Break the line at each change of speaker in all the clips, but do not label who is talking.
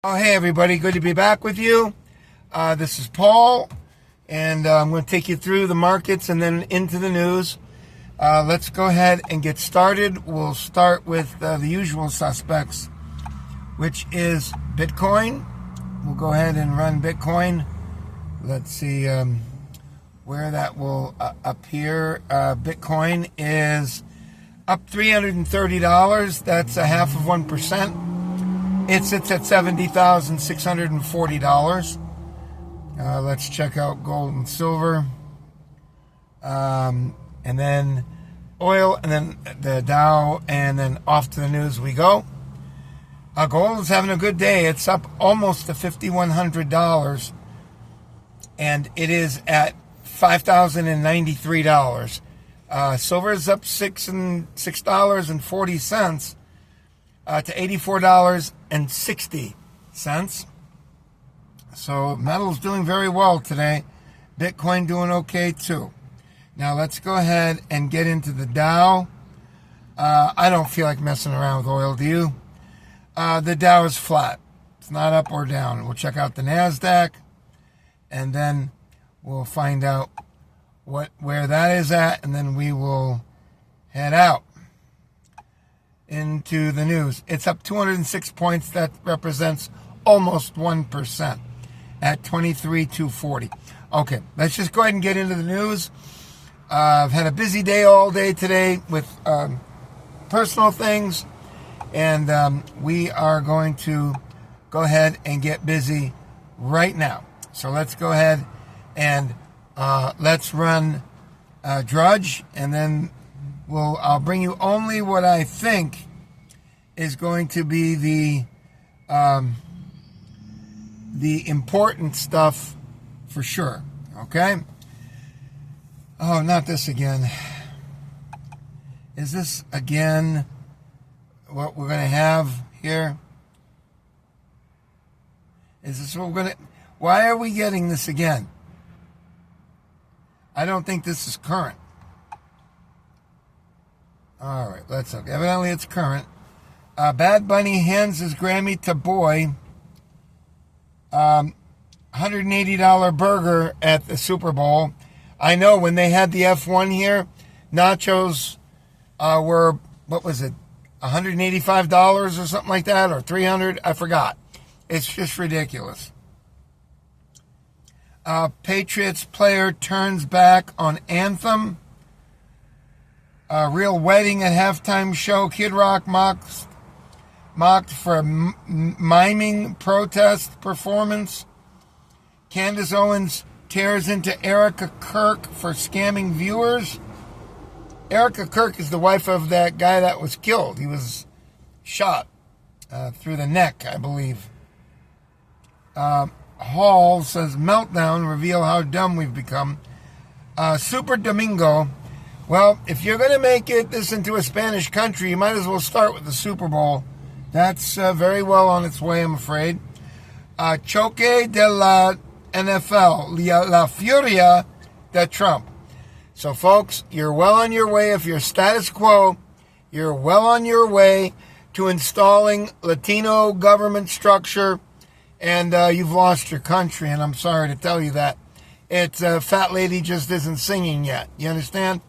Oh, hey, everybody. Good to be back with you. This is Paul, and I'm going to take you through the markets and then into the news. Let's go ahead and get started. We'll start with the usual suspects, which is Bitcoin. We'll go ahead and run Bitcoin. Let's see where that will appear. Bitcoin is up $330. That's a half of 1%. It sits at $70,640. Let's check out gold and silver. And then oil, and then the Dow, and then off to the news we go. Gold is having a good day. It's up almost to $5,100. And it is at $5,093. Silver is up $6.40 to $84.60. So metal's doing very well today. Bitcoin doing okay too. Now let's go ahead and get into the Dow. I don't feel like messing around with oil, do you? The Dow is flat. It's not up or down. We'll check out the NASDAQ, and then we'll find out where that is at, and then we will head out into the news. It's up 206 points. That represents almost 1% at 23,240. Okay, let's just go ahead and get into the news. I've had a busy day all day today with personal things, and we are going to go ahead and get busy right now. So let's go ahead and let's run Drudge, and then I'll bring you only what I think is going to be the important stuff for sure. Okay? Oh, not this again. Is this again what we're going to have here? Is this what we're going to... Why are we getting this again? I don't think this is current. All right, let's look. Evidently, it's current. Bad Bunny hands his Grammy to Boy. $180 burger at the Super Bowl. I know when they had the F1 here, nachos were, what was it, $185 or something like that, or $300? I forgot. It's just ridiculous. Patriots player turns back on anthem. Real wedding at halftime show. Kid Rock mocked for miming protest performance. Candace Owens tears into Erica Kirk for scamming viewers. Erica Kirk is the wife of that guy that was killed. He was shot through the neck, I believe. Hall says meltdown, reveal how dumb we've become. Super Domingo. Well, if you're going to make this into a Spanish country, you might as well start with the Super Bowl. That's very well on its way, I'm afraid. Choque de la NFL, la furia de Trump. So, folks, you're well on your way. If you're status quo, you're well on your way to installing Latino government structure, and you've lost your country, and I'm sorry to tell you that. It's fat lady just isn't singing yet. You understand?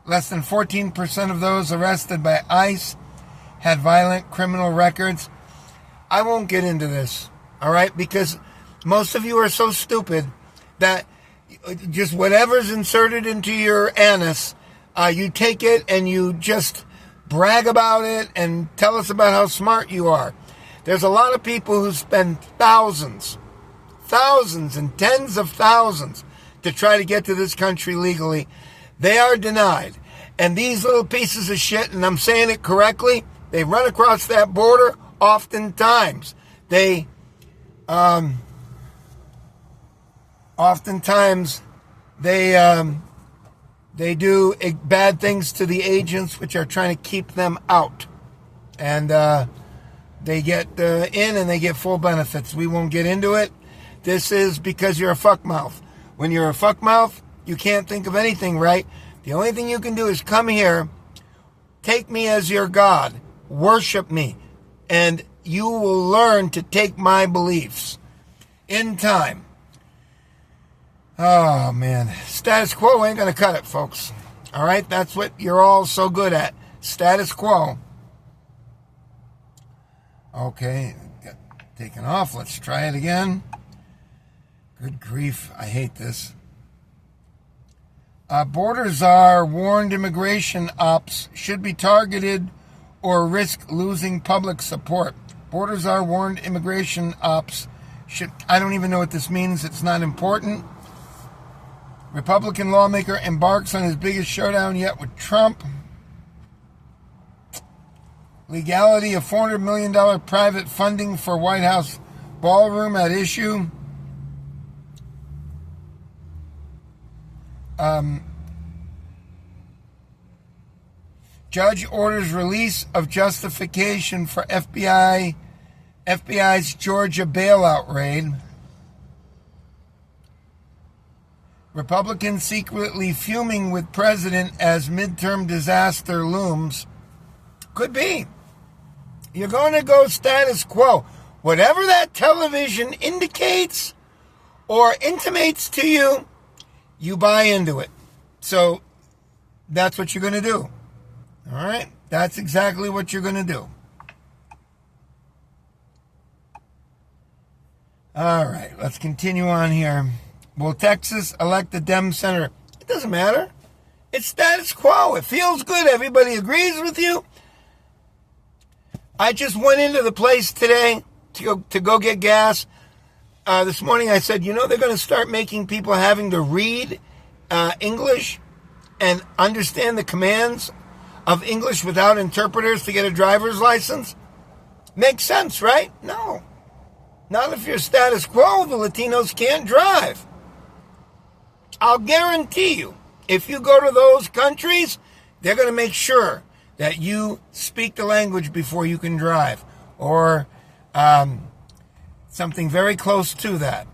Less than 14% of those arrested by ICE had violent criminal records. I won't get into this, all right? Because most of you are so stupid that just whatever's inserted into your anus, you take it and you just brag about it and tell us about how smart you are. There's a lot of people who spend thousands and tens of thousands to try to get to this country legally. They are denied. And these little pieces of shit, and I'm saying it correctly, they run across that border oftentimes. They do bad things to the agents which are trying to keep them out. And they get in and they get full benefits. We won't get into it. This is because you're a fuckmouth. When you're a fuckmouth, you can't think of anything right. The only thing you can do is come here, take me as your God, worship me, and you will learn to take my beliefs in time. Oh, man. Status quo ain't going to cut it, folks. All right? That's what you're all so good at. Status quo. Okay. Got taken off. Let's try it again. Good grief. I hate this. Border czar warned immigration ops should be targeted or risk losing public support. Border czar warned immigration ops should... I don't even know what this means. It's not important. Republican lawmaker embarks on his biggest showdown yet with Trump. Legality of $400 million private funding for White House ballroom at issue. Judge orders release of justification for FBI's Georgia bailout raid. Republicans secretly fuming with president as midterm disaster looms. Could be. You're going to go status quo. Whatever that television indicates or intimates to you, you buy into it. So that's what you're going to do. All right? That's exactly what you're going to do. All right, let's continue on here. Will Texas elect a Dem senator? It doesn't matter. It's status quo. It feels good. Everybody agrees with you. I just went into the place today to go get gas. This morning I said, they're going to start making people having to read English and understand the commands of English without interpreters to get a driver's license. Makes sense, right? No. Not if you're status quo. The Latinos can't drive. I'll guarantee you, if you go to those countries, they're going to make sure that you speak the language before you can drive, or something very close to that.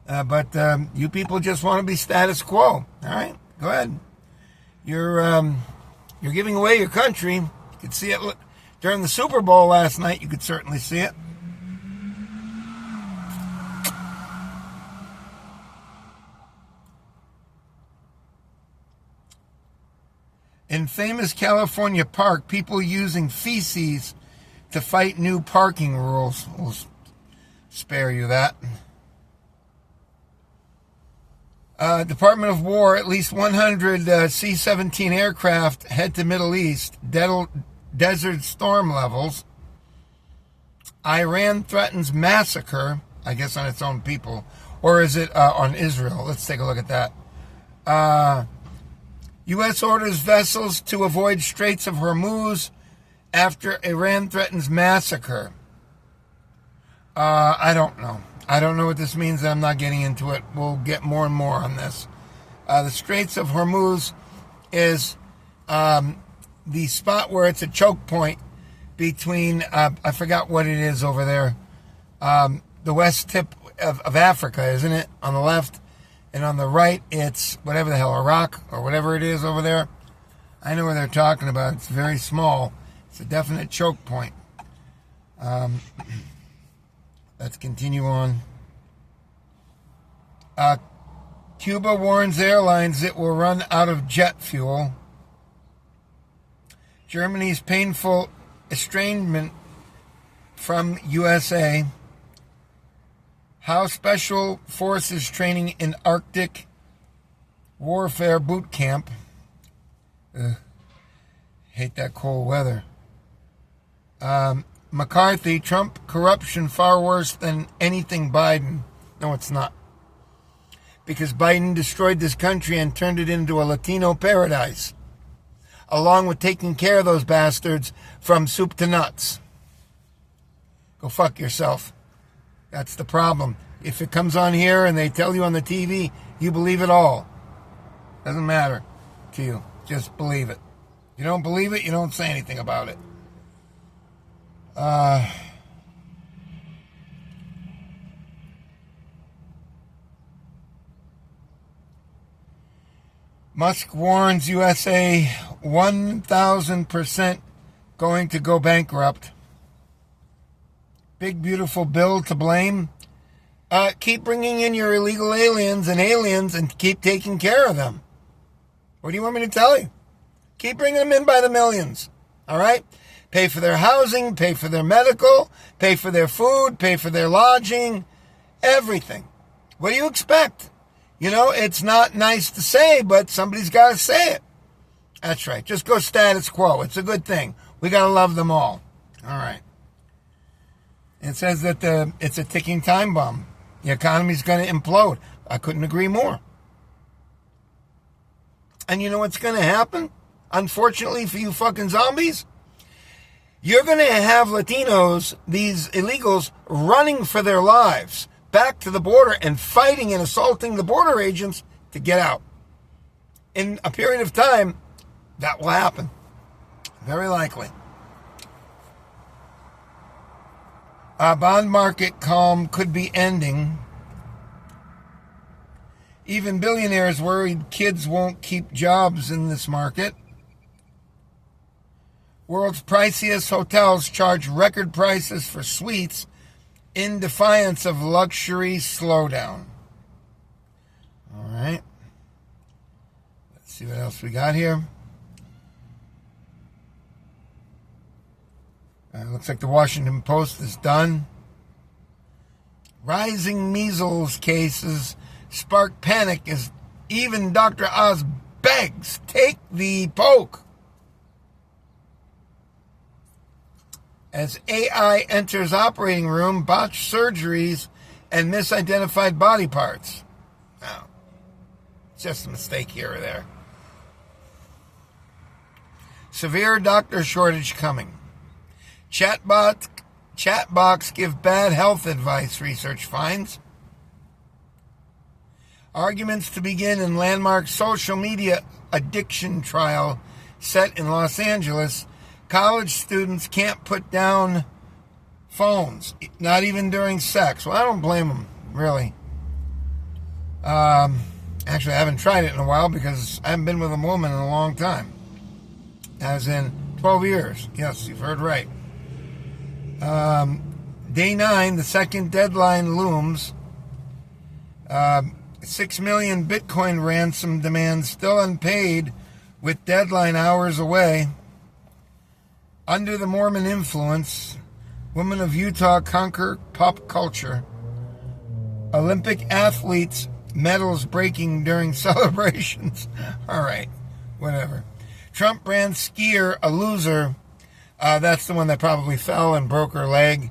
But you people just want to be status quo. All right, go ahead. You're giving away your country. You could see it during the Super Bowl last night. You could certainly see it. In famous California park, people using feces to fight new parking rules. We'll spare you that. Department of War, at least 100 C-17 aircraft head to Middle East. Desert storm levels. Iran threatens massacre, I guess on its own people. Or is it on Israel? Let's take a look at that. U.S. orders vessels to avoid Straits of Hormuz after Iran threatens massacre. I don't know. I don't know what this means. I'm not getting into it. We'll get more and more on this. The Straits of Hormuz is the spot where it's a choke point between, I forgot what it is over there, the west tip of Africa, isn't it? On the left. And on the right, it's whatever the hell, Iraq or whatever it is over there. I know where they're talking about. It's very small. It's a definite choke point. Let's continue on. Cuba warns airlines it will run out of jet fuel. Germany's painful estrangement from USA. How Special Forces training in Arctic warfare boot camp. Hate that cold weather. McCarthy, Trump corruption far worse than anything Biden. No, it's not. Because Biden destroyed this country and turned it into a Latino paradise, along with taking care of those bastards from soup to nuts. Go fuck yourself. That's the problem. If it comes on here and they tell you on the TV, you believe it all. Doesn't matter to you. Just believe it. You don't believe it, you don't say anything about it. Musk warns USA 1,000% going to go bankrupt. big, beautiful bill to blame. Keep bringing in your illegal aliens and keep taking care of them. What do you want me to tell you? Keep bringing them in by the millions. All right? Pay for their housing, pay for their medical, pay for their food, pay for their lodging, everything. What do you expect? You know, it's not nice to say, but somebody's got to say it. That's right. Just go status quo. It's a good thing. We got to love them all. All right. It says that it's a ticking time bomb. The economy's going to implode. I couldn't agree more. And you know what's going to happen? Unfortunately for you fucking zombies, you're going to have Latinos, these illegals, running for their lives back to the border and fighting and assaulting the border agents to get out. In a period of time, that will happen. Very likely. Bond market calm could be ending. Even billionaires worried kids won't keep jobs in this market. World's priciest hotels charge record prices for suites in defiance of luxury slowdown. All right. Let's see what else we got here. Looks like the Washington Post is done. Rising measles cases spark panic as even Dr. Oz begs, take the poke. As AI enters operating room, botched surgeries, and misidentified body parts. No, it's just a mistake here or there. Severe doctor shortage coming. Chatbots give bad health advice, research finds. Arguments to begin in landmark social media addiction trial set in Los Angeles. College students can't put down phones, not even during sex. Well, I don't blame them, really. Actually, I haven't tried it in a while because I haven't been with a woman in a long time. As in 12 years. Yes, you've heard right. Day 9, the second deadline looms. 6 million Bitcoin ransom demands still unpaid with deadline hours away. Under the Mormon influence, women of Utah conquer pop culture. Olympic athletes medals breaking during celebrations. All right, whatever. Trump brand skier a loser. That's the one that probably fell and broke her leg.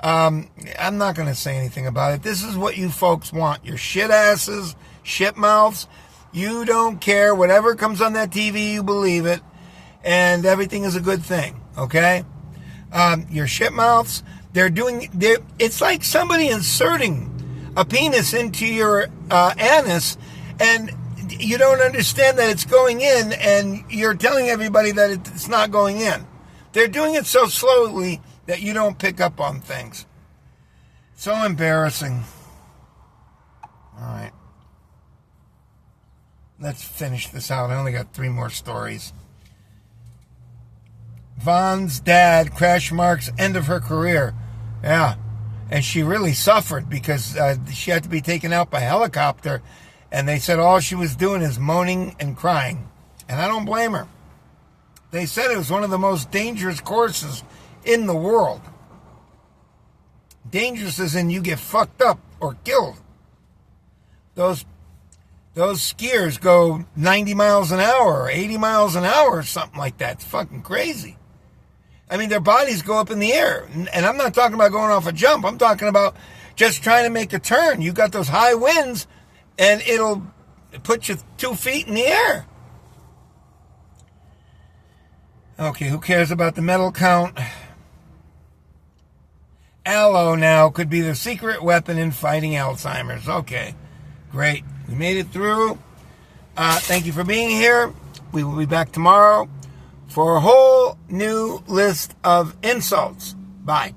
I'm not going to say anything about it. This is what you folks want. Your shit asses, shit mouths. You don't care. Whatever comes on that TV, you believe it. And everything is a good thing. Okay? Your shit mouths, it's like somebody inserting a penis into your anus, and you don't understand that it's going in, and you're telling everybody that it's not going in. They're doing it so slowly that you don't pick up on things. So embarrassing. All right. Let's finish this out. I only got 3 more stories. Vaughn's dad crash marks end of her career. Yeah. And she really suffered because she had to be taken out by helicopter. And they said all she was doing is moaning and crying. And I don't blame her. They said it was one of the most dangerous courses in the world. Dangerous as in you get fucked up or killed. Those skiers go 90 miles an hour or 80 miles an hour or something like that. It's fucking crazy. I mean, their bodies go up in the air. And I'm not talking about going off a jump. I'm talking about just trying to make a turn. You got those high winds and it'll put you 2 feet in the air. Okay, who cares about the medal count? Aloe now could be the secret weapon in fighting Alzheimer's. Okay, great. We made it through. Thank you for being here. We will be back tomorrow for a whole new list of insults. Bye.